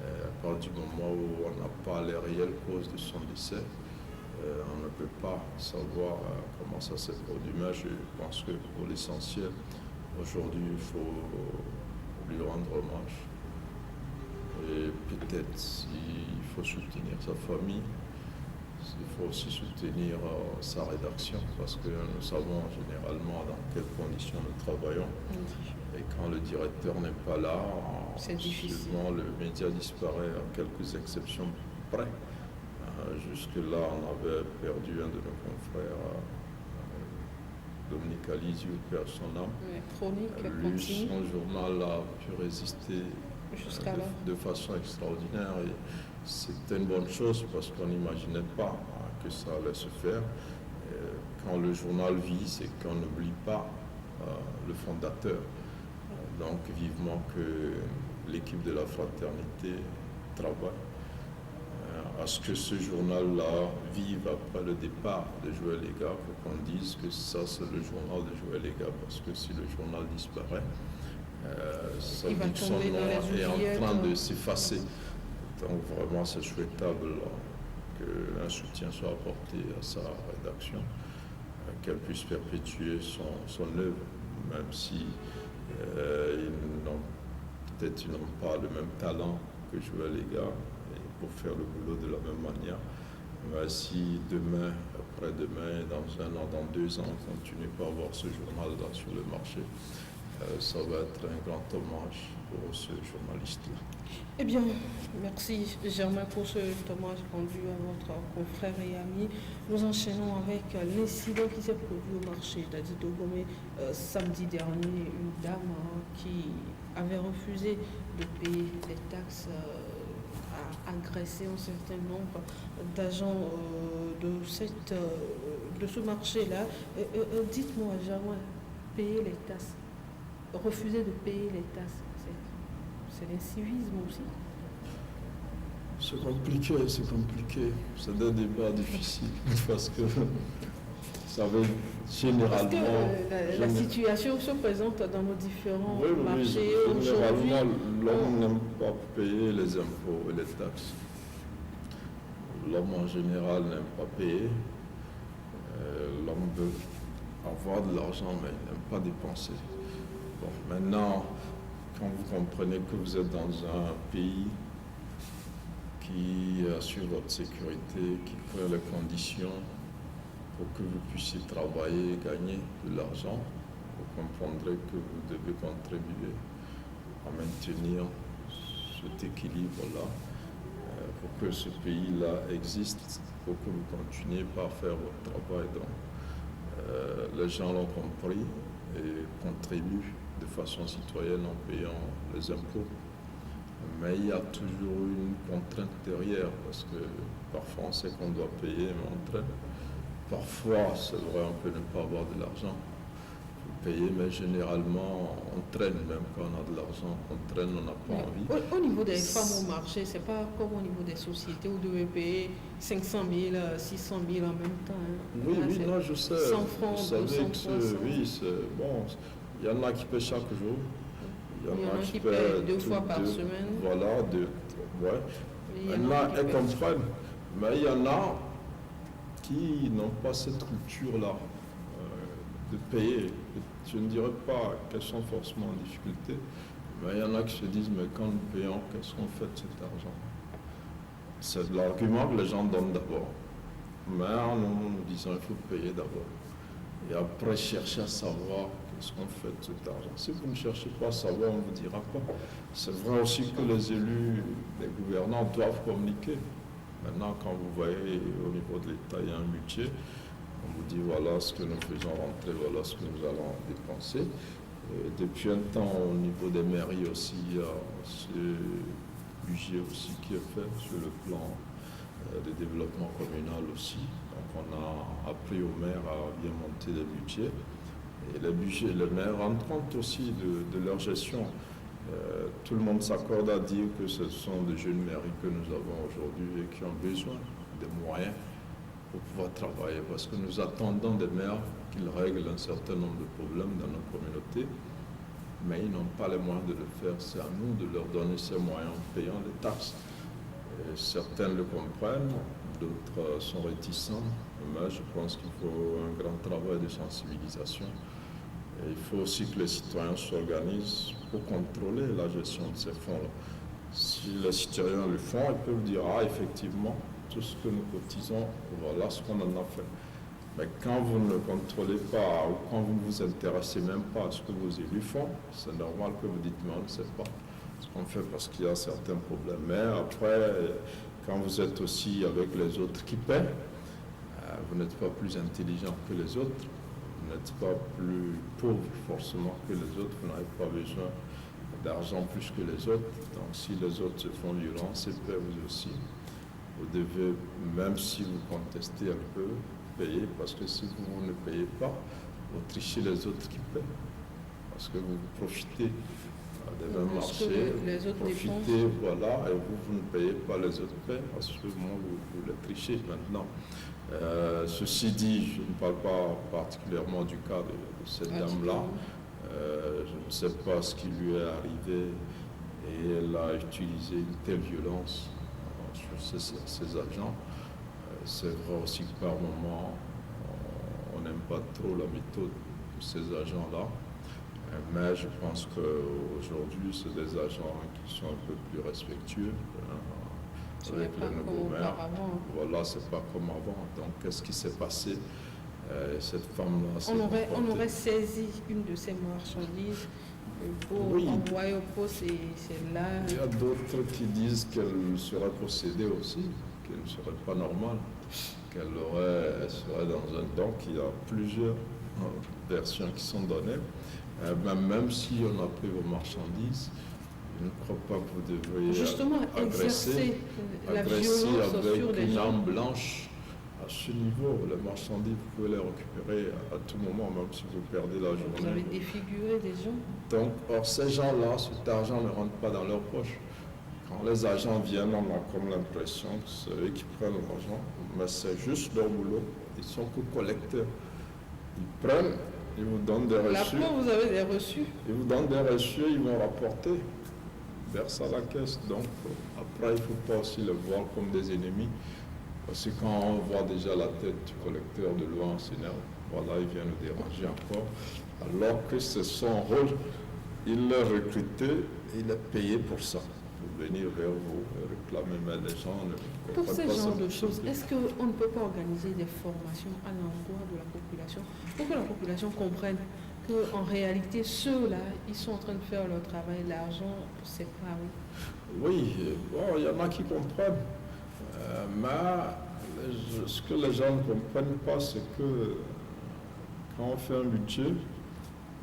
À partir du moment où on n'a pas les réelles causes de son décès, on ne peut pas savoir comment ça s'est produit. Mais je pense que pour l'essentiel, aujourd'hui, il faut lui rendre hommage. Et peut-être s'il faut soutenir sa famille, il faut aussi soutenir sa rédaction, parce que nous savons généralement dans quelles conditions nous travaillons. Et quand le directeur n'est pas là, souvent le média disparaît à quelques exceptions près. Jusque-là, on avait perdu un de nos confrères, Dominique Alizio, perd son âme. Lui, son journal a pu résister de façon extraordinaire. Et c'était une bonne chose parce qu'on n'imaginait pas que ça allait se faire. Quand le journal vit, c'est qu'on n'oublie pas le fondateur. Donc vivement que l'équipe de la fraternité travaille à ce que ce journal-là vive après le départ de Joël Légat, pour qu'on dise que ça c'est le journal de Joël Légat, parce que si le journal disparaît, ça veut dire que son nom est en train de s'effacer. Donc vraiment c'est souhaitable qu'un soutien soit apporté à sa rédaction, qu'elle puisse perpétuer son œuvre, même si peut-être ils n'ont pas le même talent que Joël Légat pour faire le boulot de la même manière. Mais si demain, après-demain, dans un an, dans 2 ans, on continue pas à avoir ce journal-là sur le marché, ça va être un grand hommage pour ce journaliste-là. Eh bien, merci Germain pour ce hommage rendu à votre confrère et ami. Nous enchaînons avec l'incident qui s'est produit au marché d'Adidogomé samedi dernier. Une dame qui avait refusé de payer les taxes a agressé un certain nombre d'agents de ce marché-là. Dites-moi, Germain, payer les taxes, refuser de payer les taxes, c'est l'incivisme aussi. C'est compliqué. C'est un débat difficile parce que ça veut généralement... Parce que la situation se présente dans nos différents marchés aujourd'hui. Généralement, l'homme n'aime pas payer les impôts et les taxes. L'homme en général n'aime pas payer. L'homme veut avoir de l'argent, mais il n'aime pas dépenser. Bon, maintenant, quand vous comprenez que vous êtes dans un pays qui assure votre sécurité, qui crée les conditions pour que vous puissiez travailler et gagner de l'argent, comprendrez que vous devez contribuer à maintenir cet équilibre-là pour que ce pays-là existe, pour que vous continuiez par faire votre travail. Donc, les gens l'ont compris et contribuent de façon citoyenne en payant les impôts. Mais il y a toujours une contrainte derrière, parce que parfois on sait qu'on doit payer, mais on traîne. Parfois, c'est vrai, on peut ne pas avoir de l'argent. Payer, mais généralement, on traîne, même quand on a de l'argent, on traîne, on n'a pas envie. Au niveau des femmes au marché, c'est pas comme au niveau des sociétés où vous devez payer 500 000, 600 000 en même temps. Hein. Oui, Là, oui, non, je sais. 100 francs, vous savez 200, que 300. oui, c'est bon. Il y en a qui paient chaque jour. Il y en a qui paient 2 fois par semaine. Voilà, ouais. Il y Il y en en a a, qui elles paient. comprennent. Mais il y en a qui n'ont pas cette culture-là de payer. Je ne dirais pas qu'elles sont forcément en difficulté, mais il y en a qui se disent, mais quand nous payons, qu'est-ce qu'on fait de cet argent? C'est l'argument que les gens donnent d'abord. Mais en nous disant, il faut payer d'abord. Et après, chercher à savoir qu'est-ce qu'on fait de cet argent. Si vous ne cherchez pas à savoir, on ne vous dira pas. C'est vrai aussi que les élus, les gouvernants doivent communiquer. Maintenant, quand vous voyez au niveau de l'État, il y a un budget, on vous dit voilà ce que nous faisons rentrer, voilà ce que nous allons dépenser. Et depuis un temps, au niveau des mairies aussi, il y a ce budget aussi qui est fait sur le plan de développement communal aussi. Donc on a appris aux maires à bien monter les budgets. Et les budgets, les maires rendent compte aussi de leur gestion. Tout le monde s'accorde à dire que ce sont des jeunes mairies que nous avons aujourd'hui et qui ont besoin des moyens pour pouvoir travailler, parce que nous attendons des maires qu'ils règlent un certain nombre de problèmes dans nos communautés, mais ils n'ont pas les moyens de le faire. C'est à nous de leur donner ces moyens en payant des taxes. Et certains le comprennent, d'autres sont réticents, mais je pense qu'il faut un grand travail de sensibilisation. Et il faut aussi que les citoyens s'organisent pour contrôler la gestion de ces fonds-là. Si les citoyens le font, ils peuvent dire « Ah, effectivement, tout ce que nous cotisons, voilà ce qu'on en a fait. » Mais quand vous ne contrôlez pas ou quand vous ne vous intéressez même pas à ce que vos élus font, c'est normal que vous dites « Mais on ne sait pas ce qu'on fait parce qu'il y a certains problèmes. » Mais après, quand vous êtes aussi avec les autres qui paient, vous n'êtes pas plus intelligent que les autres. Vous n'êtes pas plus pauvre forcément que les autres, vous n'avez pas besoin d'argent plus que les autres. Donc si les autres se font violence, et paient vous aussi. Vous devez, même si vous contestez un peu, payer, parce que si vous ne payez pas, vous trichez les autres qui paient. Parce que vous profitez des mêmes marchés, vous profitez, voilà, et vous ne payez pas, les autres paient, parce que vous les trichez maintenant. Ceci dit, je ne parle pas particulièrement du cas de cette dame-là. Je ne sais pas ce qui lui est arrivé et elle a utilisé une telle violence sur ses agents. C'est vrai aussi que par moment, on n'aime pas trop la méthode de ces agents-là. Mais je pense qu'aujourd'hui, c'est des agents qui sont un peu plus respectueux. Avec les nouveaux maires. Voilà, c'est pas comme avant. Donc, qu'est-ce qui s'est passé? Cette femme-là. On aurait saisi une de ces marchandises pour envoyer au poste et c'est là. Il y a d'autres qui disent qu'elle serait possédée aussi, qu'elle ne serait pas normale, qu'elle serait dans un. Donc, il y a plusieurs versions qui sont données. Même si on a pris vos marchandises, je ne crois pas que vous devriez justement agresser la violence avec sur les une gens. arme blanche. À ce niveau, les marchandises, vous pouvez les récupérer à tout moment, même si vous perdez la journée. Vous avez défiguré des gens. Donc, or, ces gens-là, cet argent ne rentre pas dans leur poche. Quand les agents viennent, on a comme l'impression que c'est eux qui prennent l'argent, mais c'est juste leur boulot. Ils sont que collecteurs. Ils prennent, ils vous donnent des reçus. Là, vous avez des reçus. Ils vous donnent des reçus, ils vont rapporter, versent à la caisse. Donc, après, il ne faut pas aussi les voir comme des ennemis. Parce que quand on voit déjà la tête du collecteur de l'eau en s'énerve, voilà, il vient nous déranger encore. Alors que c'est son rôle, il l'a recruté et il est payé pour ça, pour venir vers vous et réclamer. Mais les gens ne comprennent Pour pas ce genre ça. de choses, est-ce qu'on ne peut pas organiser des formations à l'endroit de la population pour que la population comprenne qu'en réalité, ceux-là, ils sont en train de faire leur travail, l'argent, c'est pas oui. Oui, bon, il y en a qui comprennent. Mais ce que les gens ne comprennent pas, c'est que quand on fait un budget,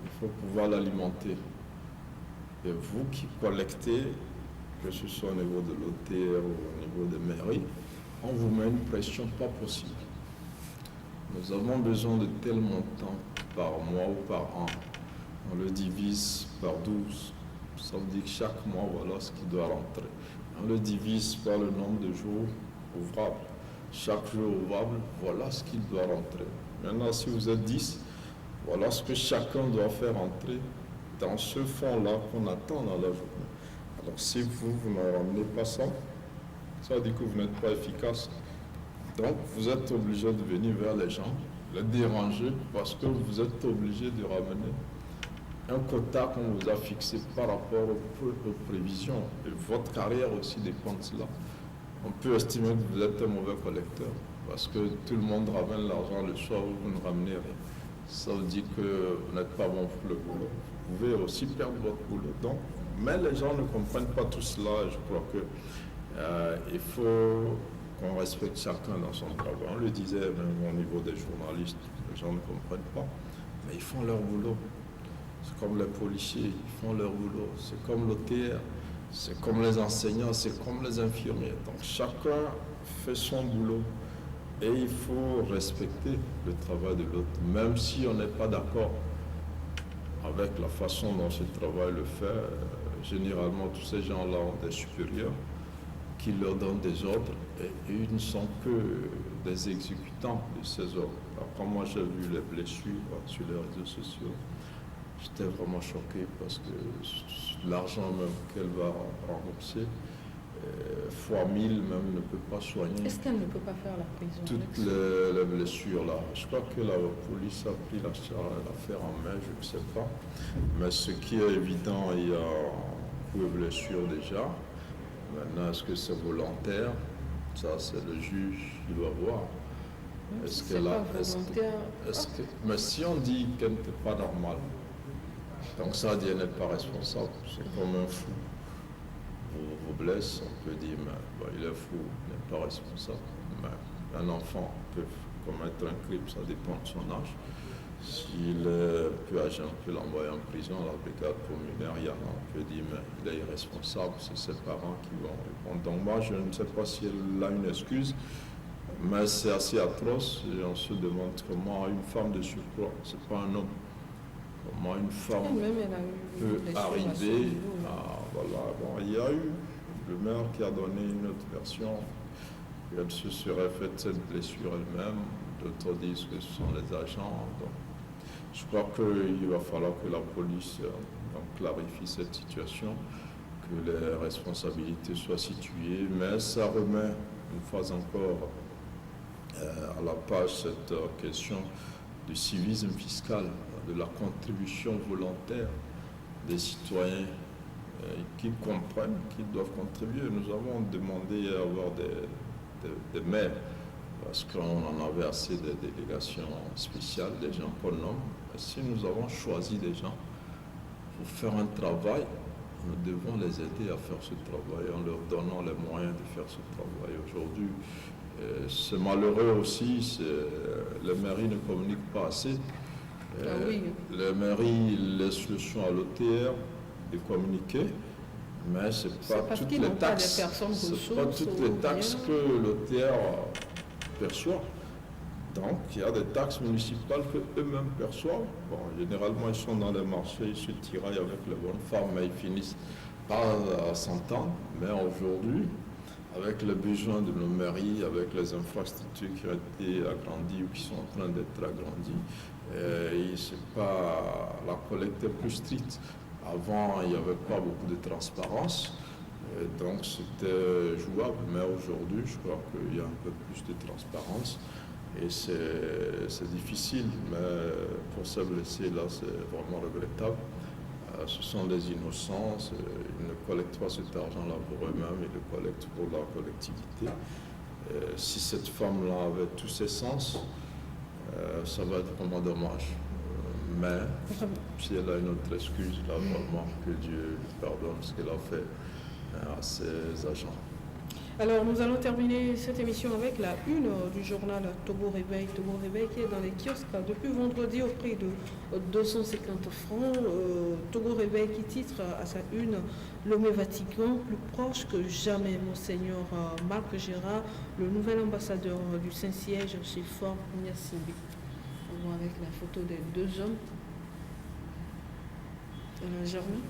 il faut pouvoir l'alimenter. Et vous qui collectez, que ce soit au niveau de l'OTR ou au niveau des mairies, on vous met une pression pas possible. Nous avons besoin de tel montant par mois ou par an. On le divise par 12. Ça veut dire que chaque mois, voilà ce qui doit rentrer. On le divise par le nombre de jours ouvrables. Chaque jour ouvrable, voilà ce qu'il doit rentrer. Maintenant, si vous êtes 10, voilà ce que chacun doit faire entrer dans ce fonds-là qu'on attend dans la journée. Alors, si vous ne ramenez pas ça, ça veut dire que vous n'êtes pas efficace. Donc, vous êtes obligé de venir vers les gens, les déranger, parce que vous êtes obligé de ramener un quota qu'on vous a fixé par rapport aux prévisions. Et votre carrière aussi dépend de cela. On peut estimer que vous êtes un mauvais collecteur, parce que tout le monde ramène l'argent le soir où vous ne ramenez rien. Ça veut dire que vous n'êtes pas bon pour le boulot. Vous pouvez aussi perdre votre boulot. Donc, mais les gens ne comprennent pas tout cela. Je crois que il faut qu'on respecte chacun dans son travail. On le disait même au niveau des journalistes, les gens ne comprennent pas, mais ils font leur boulot. C'est comme les policiers, ils font leur boulot. C'est comme l'OTR, c'est comme les enseignants, c'est comme les infirmiers. Donc chacun fait son boulot et il faut respecter le travail de l'autre, même si on n'est pas d'accord avec la façon dont ce travail le fait. Généralement, tous ces gens-là ont des supérieurs qui leur donnent des ordres et ils ne sont que des exécutants de ces ordres. Alors, quand moi j'ai vu les blessures sur les réseaux sociaux, j'étais vraiment choqué parce que l'argent même qu'elle va rembourser, fois 1000 même, ne peut pas soigner. Est-ce qu'elle ne peut pas faire la prison? Toutes les blessures là. Je crois que la police a pris l'affaire en main, je ne sais pas. Mais ce qui est évident, il y a beaucoup de blessures déjà. Maintenant, est-ce que c'est volontaire? Ça, c'est le juge qui doit voir. Est-ce qu'elle a. Mais si on dit qu'elle n'était pas normale, donc ça veut dire qu'elle n'est pas responsable. C'est comme un fou. Vous blesse, on peut dire, mais bon, il est fou, il n'est pas responsable. Mais un enfant peut commettre un crime, ça dépend de son âge. S'il est plus âgé, on peut l'envoyer en prison à la brigade communale. On peut dire, mais il est irresponsable, c'est ses parents qui vont répondre. Donc moi, je ne sais pas si elle a une excuse, mais c'est assez atroce et on se demande comment une femme de surcroît, c'est pas un homme, comment une femme peut arriver à... Voilà, bon, il y a eu le maire qui a donné une autre version, elle se serait faite cette blessure elle-même, d'autres disent que ce sont les agents. Donc, je crois qu'il va falloir que la police clarifie cette situation, que les responsabilités soient situées, mais ça remet une fois encore à la page cette question du civisme fiscal, de la contribution volontaire des citoyens qui comprennent qu'ils doivent contribuer. Nous avons demandé à avoir des maires, parce qu'on en avait assez de délégations spéciales, des gens qu'on nomme. Si nous avons choisi des gens pour faire un travail, nous devons les aider à faire ce travail en leur donnant les moyens de faire ce travail. Aujourd'hui, c'est malheureux aussi, les mairies ne communiquent pas assez. Les mairies laissent le soin à l'OTR de communiquer, mais ce n'est pas toutes les taxes, que l'OTR perçoit. Donc, il y a des taxes municipales qu'eux-mêmes perçoivent. Bon, généralement, ils sont dans les marchés, ils se tiraillent avec les bonnes femmes, mais ils finissent par s'entendre. Mais aujourd'hui, avec les besoins de nos mairies, avec les infrastructures qui ont été agrandies ou qui sont en train d'être agrandies, c'est pas la collecte est plus stricte. Avant, il n'y avait pas beaucoup de transparence, donc c'était jouable. Mais aujourd'hui, je crois qu'il y a un peu plus de transparence. Et c'est difficile, mais pour ces blessés, là, c'est vraiment regrettable. Ce sont des innocents, ils ne collectent pas cet argent-là pour eux-mêmes, ils le collectent pour la collectivité. Si cette femme-là avait tous ses sens, ça va être vraiment dommage. Mais si elle a une autre excuse, là, vraiment, que Dieu lui pardonne ce qu'elle a fait à ses agents. Alors, nous allons terminer cette émission avec la une du journal Togo Réveil. Togo Réveil qui est dans les kiosques depuis vendredi au prix de 250 francs. Togo Réveil qui titre à sa une l'homme Vatican plus proche que jamais. Monseigneur Marc Gérard, le nouvel ambassadeur du Saint-Siège chez Fort Gnassingbé. On voit avec la photo des deux hommes. Germain?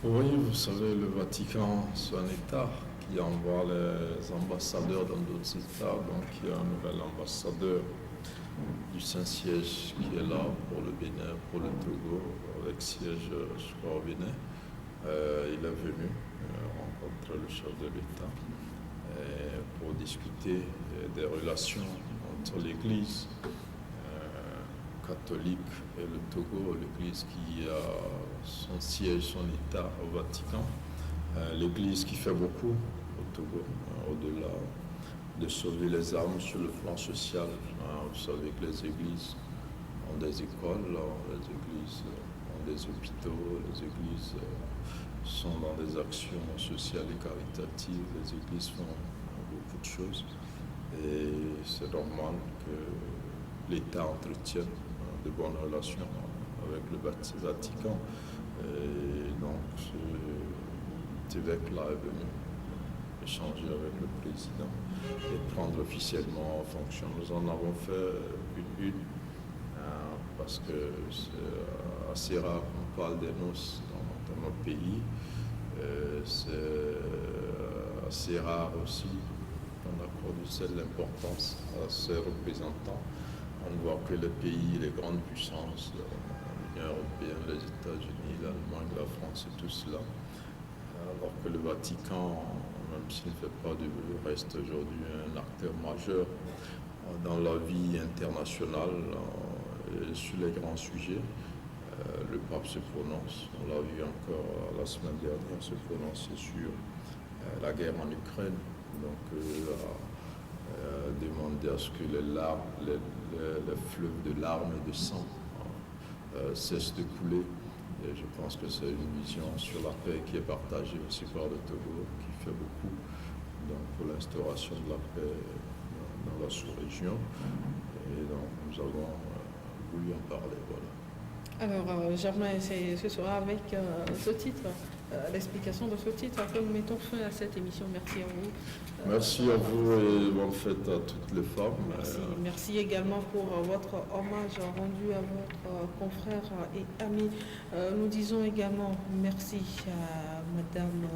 Oui, vous savez, le Vatican, c'est un État qui envoie les ambassadeurs dans d'autres États. Donc, il y a un nouvel ambassadeur du Saint-Siège qui est là pour le Bénin, pour le Togo, avec siège, je crois, au Bénin. Il est venu rencontrer le chef de l'État pour discuter des relations entre l'Église catholique et le Togo, l'Église qui a son siège, son État au Vatican. L'Église qui fait beaucoup au Togo, au-delà de sauver les âmes sur le plan social. Vous savez que les églises ont des écoles, les églises ont des hôpitaux, les églises sont dans des actions sociales et caritatives, les églises font beaucoup de choses. Et c'est normal que l'État entretienne de bonnes relations avec le Vatican. Et donc, cet évêque-là est venu échanger avec le président et prendre officiellement en fonction. Nous en avons fait une parce que c'est assez rare qu'on parle des noces dans notre pays. C'est assez rare aussi qu'on accorde l'importance à ces représentants. On voit que les pays, les grandes puissances, l'Union européenne, les États-Unis, l'Allemagne, la France et tout cela, alors que le Vatican, même s'il ne fait pas du reste aujourd'hui un acteur majeur dans la vie internationale et sur les grands sujets, le pape se prononce. On l'a vu encore la semaine dernière se prononcer sur la guerre en Ukraine. Donc, demander à ce que les fleuves de larmes et de sang cessent de couler. Et je pense que c'est une vision sur la paix qui est partagée aussi par le Togo, qui fait beaucoup donc, pour l'instauration de la paix dans la sous-région. Et donc nous avons voulu en parler. Voilà. Alors, Germain, ce sera avec ce titre, l'explication de ce titre, que nous mettons fin à cette émission. Merci à vous. Merci à vous et bonne fête à toutes les femmes. Merci également pour votre hommage rendu à votre confrère et ami. Nous disons également merci à Madame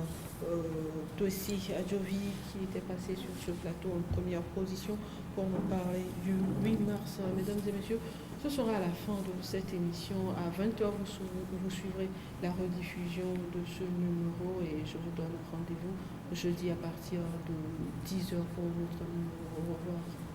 Tossi Adjovi qui était passée sur ce plateau en première position pour nous parler du 8 mars. Mesdames et messieurs, ce sera à la fin de cette émission. À 20h, vous suivrez la rediffusion de ce numéro et je vous donne rendez-vous jeudi à partir de 10h pour notre numéro. Au revoir.